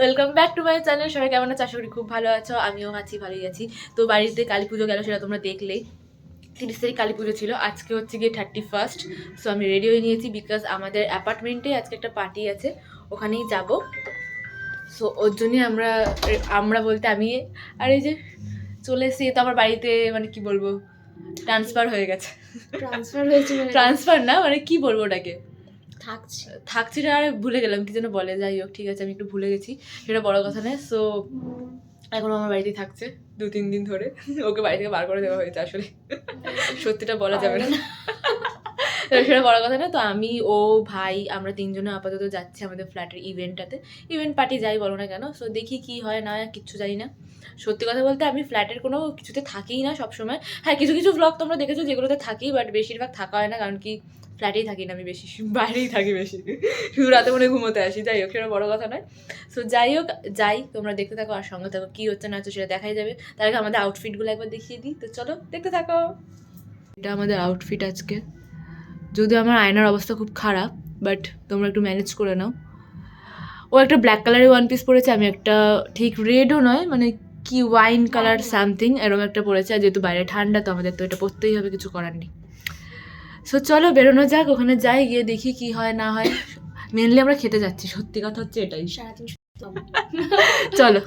Welcome back to my channel. সবাই কেমন আছো? আশা করি খুব ভালো আছো, আমিও আছি, ভালোই আছি। তো বাড়িতে কালী পুজো গেল, সেটা তোমরা দেখলেই। 30 তারিখ কালী পুজো ছিল, আজকে হচ্ছে গিয়ে 31st। সো আমি রেডি হয়ে নিয়েছি, বিকজ আমাদের অ্যাপার্টমেন্টে আজকে একটা পার্টি আছে, ওখানেই যাব। সো ওর জন্যই আমরা বলতে আমি আর এই যে চলে এসেছি। তো আমার বাড়িতে মানে কি বলবো, ট্রান্সফার হয়ে গেছে। ট্রান্সফার না, মানে কি বলবো ওটাকে, থাকছি না, আর ভুলে গেলাম কি যেন বলে। যাই হোক, ঠিক আছে, আমি একটু ভুলে গেছি, সেটা বড় কথা নয়। সো এখন আমার বাড়িতেই থাকছে 2-3 দিন ধরে। ওকে বাড়ি থেকে বার করে দেওয়া হয়েছে, আসলে সত্যিটা বলা যাবে না, সেটা বড় কথা না। তো আমি, ও, ভাই, আমরা 3 জনে আপাতত যাচ্ছি আমাদের ফ্ল্যাটের ইভেন্ট পার্টি যাই বলো না কেন। সো দেখি কি হয় না, কিচ্ছু জানি না। সত্যি কথা বলতে আমি ফ্ল্যাটের কোনো কিছুতে থাকিই না সবসময়। হ্যাঁ, কিছু কিছু ব্লগ তোমরা দেখেছো যেগুলোতে থাকি, বাট বেশিরভাগ থাকা হয় না, কারণ কি ফ্ল্যাটেই থাকি না আমি, বেশি বাইরেই থাকি বেশি, শুধু রাতে মনে ঘুমোতে আসি। যাই হোক, সেটা বড় কথা নয়। সো যাই হোক, তোমরা দেখতে থাকো আর সঙ্গে থাকো, কী হচ্ছে না হচ্ছে সেটা দেখাই যাবে। তার আগে আমাদের আউটফিটগুলো একবার দেখিয়ে দিই, তো চলো দেখতে থাকো। এটা আমাদের আউটফিট আজকে, যদিও আমার আয়নার অবস্থা খুব খারাপ, বাট তোমরা একটু ম্যানেজ করে নাও। ও একটা ব্ল্যাক কালারের ওয়ান পিস পরেছে, আমি একটা ঠিক রেডও নয়, মানে কি ওয়াইন কালার সামথিং এরকম একটা পরেছে। আর যেহেতু বাইরে ঠান্ডা, তো আমাদের তো এটা পরতেই হবে, কিছু করার নেই। সো চলো বেরোনো যাক, ওখানে যাই, গিয়ে দেখি কি হয় না হয়। মেনলি আমরা খেতে যাচ্ছি, সত্যি কথা হচ্ছে এটাই। চলো।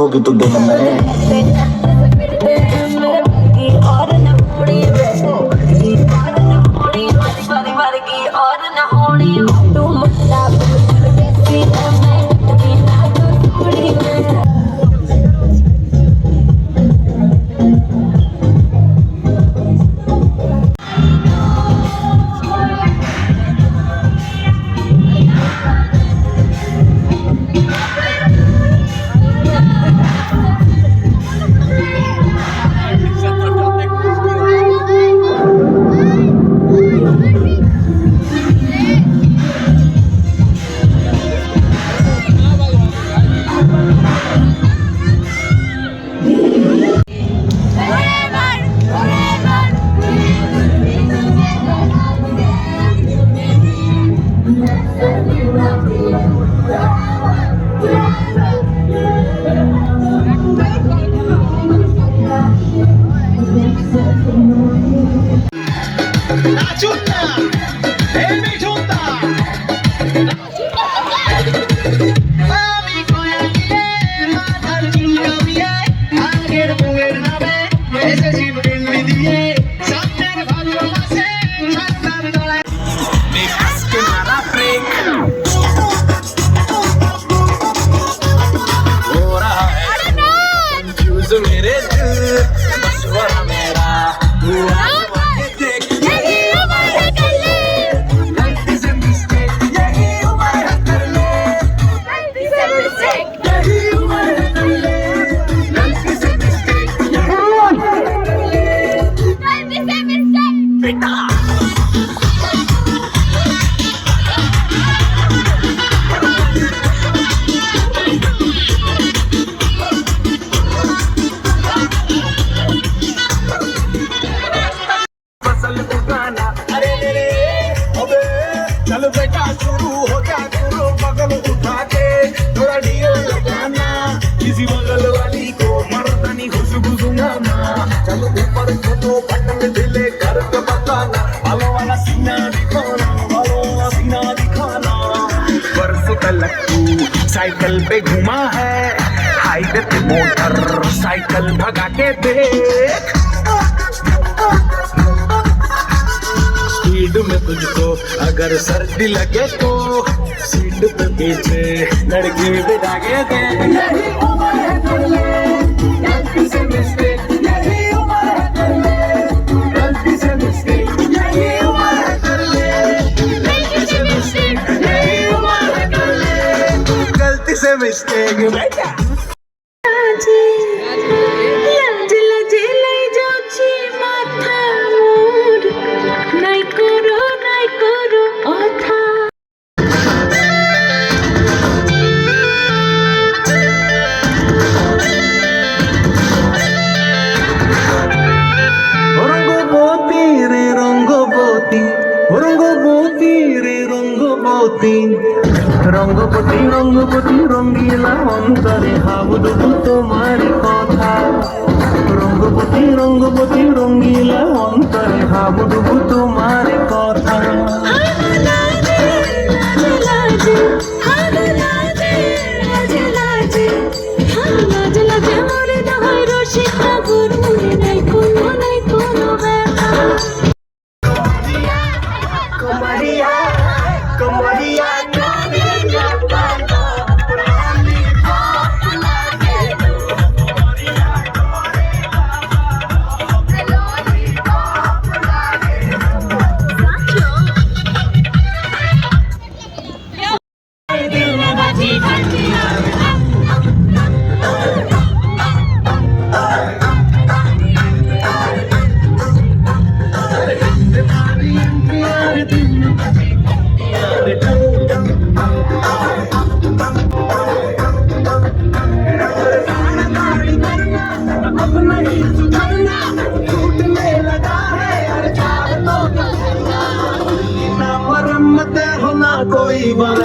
होगी तो दिन साइकिल पे घुमा है हाईवे पे मोटर साइकिल भगा के देख स्पीड में तुझको अगर सर्दी लगे तो सीट पे पीछे लड़की बिठा के दे यही उम्र है कर ले गलती से मिस्टेक यही उम्र है कर ले गलती से मिस्टेक यही उम्र है कर ले गलती से मिस्टेक यही उम्र है कर ले गलती से मिस्टेक बेटा রঙ্গপতি রঙ্গপতি রঙ্গিলা অন্তরে ভাবুদু তোমার কথা রঙ্গপতি রঙ্গপতি রঙ্গিলা অন্তরে ভাবুদু তোমার কথা कोई बात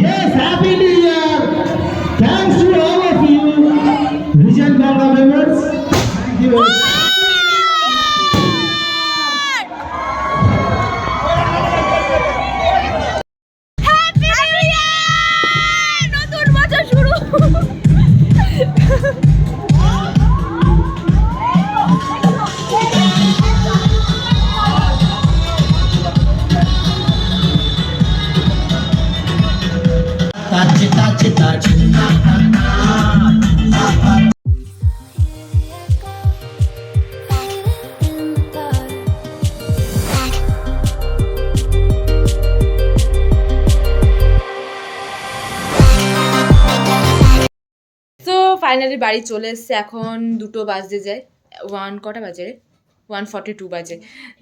Yes, Happy New Year! Thanks to all of you, Vision Ganga members. Thank you. Happy New Year! নতুন বছর শুরু। ফাইনালি বাড়ি চলে এসছে, এখন 2টো বাজতে যায়, কটা বাজে রে 1:42 বাজে।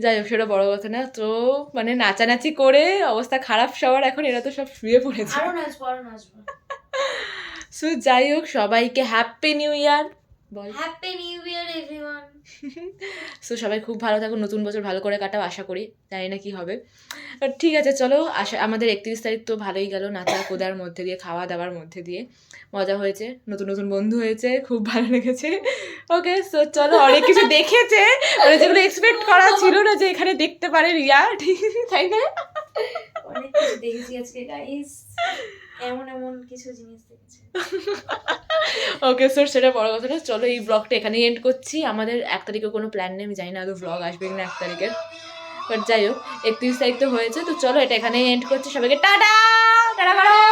যাই হোক সেটা বড় কথা না। তো মানে নাচানাচি করে অবস্থা খারাপ সবার, এখন এরা তো সব শুয়ে পড়েছে। সো যাই হোক সবাইকে হ্যাপি নিউ ইয়ার বল। Happy new year everyone. So সবাই খুব ভালো থাকুন, নতুন বছর ভালো করে কাটাও আশা করি, জানি না কি হবে, বাট ঠিক আছে চলো। আমাদের 31 তারিখ তো ভালোই গেল, নাচা কোদার মধ্যে দিয়ে, খাওয়া দাওয়ার মধ্যে দিয়ে মজা হয়েছে, নতুন নতুন বন্ধু হয়েছে, খুব ভালো লেগেছে। ওকে সো চলো, অনেক কিছু দেখেছে মানে যেগুলো এক্সপেক্ট করা ছিল না যে এখানে দেখতে পারে রিয়া, ঠিক তাই না? অনেক কিছু দেখেছি আজকে গাইস, এমন এমন কিছু জিনিস দেখেছি। ওকে সো সেটা বড় কথা না। চলো এই ব্লগটা এখানেই এন্ড করছি। আমাদের 1 তারিখে কোনো প্ল্যান নেই, আমি জানি না আদৌ ব্লগ আসবে কিনা 1 তারিখের, বাট যাই হোক 31 তারিখ তো হয়েছে। তো চলো এটা এখানেই এন্ড করছি, সবাইকে টাটা টাটা করো।